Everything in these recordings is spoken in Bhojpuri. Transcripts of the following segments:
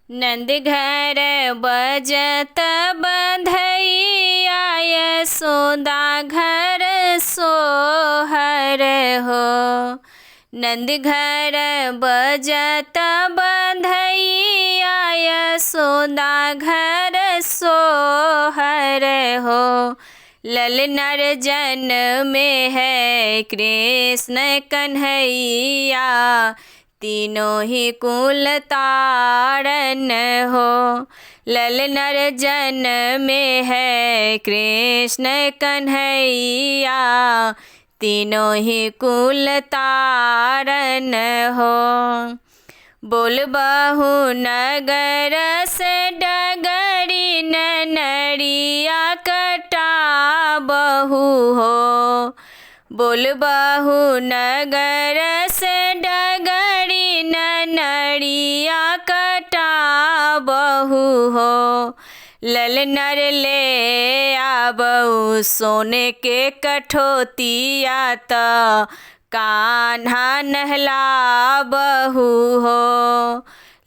नंद घर बजत बधैया यशोदा घर सोहर हो। नंद घर बजत बधैया यशोदा घर सोहर हो। ललनर जन्मे है कृष्ण कन्हैया, तीनों ही कुल तारण हो। ललनर जन्मे है कृष्ण कन्हैया, तीनों ही कुल तारण हो। बोल बहु नगर से डगरी नरिया कटा बहु हो। बोल बहु नगर से डगरी नरिया कटा बहु हो। ललनर ले आबऊ सोने के कठोतिया त कान्हा नहला बहु हो।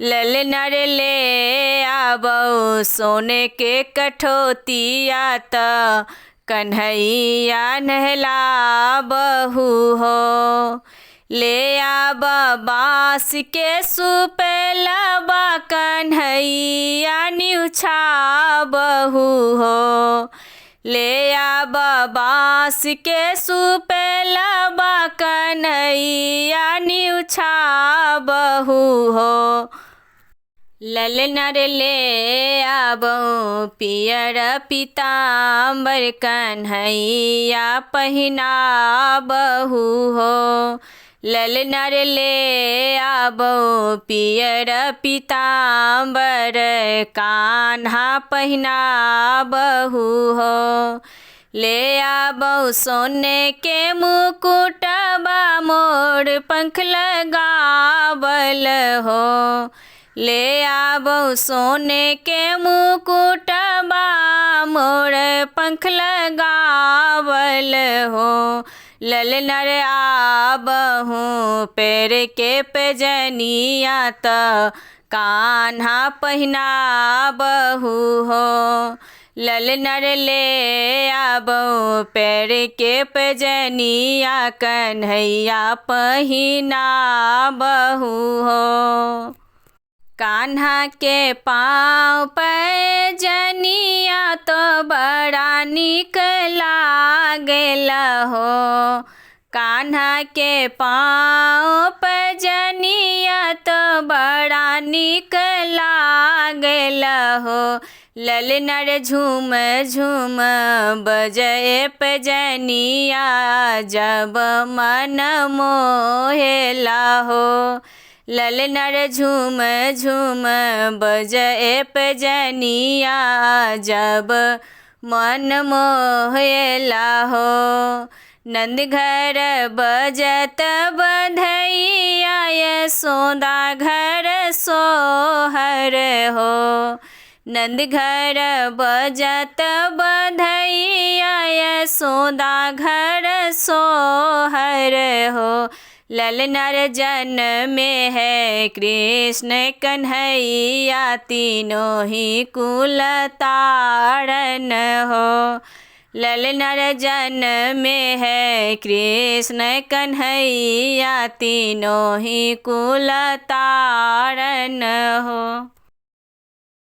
ललनर ले आबऊ सोने के कठोतिया त कन्हैया नहला बहु हो। ले आब बाँस के सुपेलबा कन्हैया न्यूछा बहु हो। ले आब बाँस के सुपेलबा कन्हैया न्यूछा बहु हो। ललनर ले आबऊ पियर पीताम्बर कन्हैया पहिना बहु हो। ललनर ले आबऊ पियर पीताम्बर कान्हा पहिना बहु हो। ले आबऊ सोने के मुकुटबा मोर पंख लगावल हो। ले आबऊ सोने के मुकुटबा मोर पंख लगावल हो। ललनर आबहू पैर के पैजनिया त कान्हा पहिना बहु हो। ललनर ले आबऊ पैर के पैजनिया कन्हैया पहिना बहु हो। कान्हा के पाँव पैजनिया तो बड़ा निक लागेल हो। कान्हा के पाँव पैजनिया तो बड़ा निक लागेल हो। ललनर झूम झूम बजे पैजनिया जब मन मोहेला हो। ललनर झूम झूम बजे पैजनिया जब मन मोहेला हो। नंद घर बजत बधैया यशोदा घर सोहर हो। नंद घर बजत बधैया यशोदा घर सोहर हो। ललनर जन्मे है कृष्ण कन्हैया, तीनों ही कुल तारण हो। ललनर जन्मे है कृष्ण कन्हैया, तीनों ही कुल तारण हो।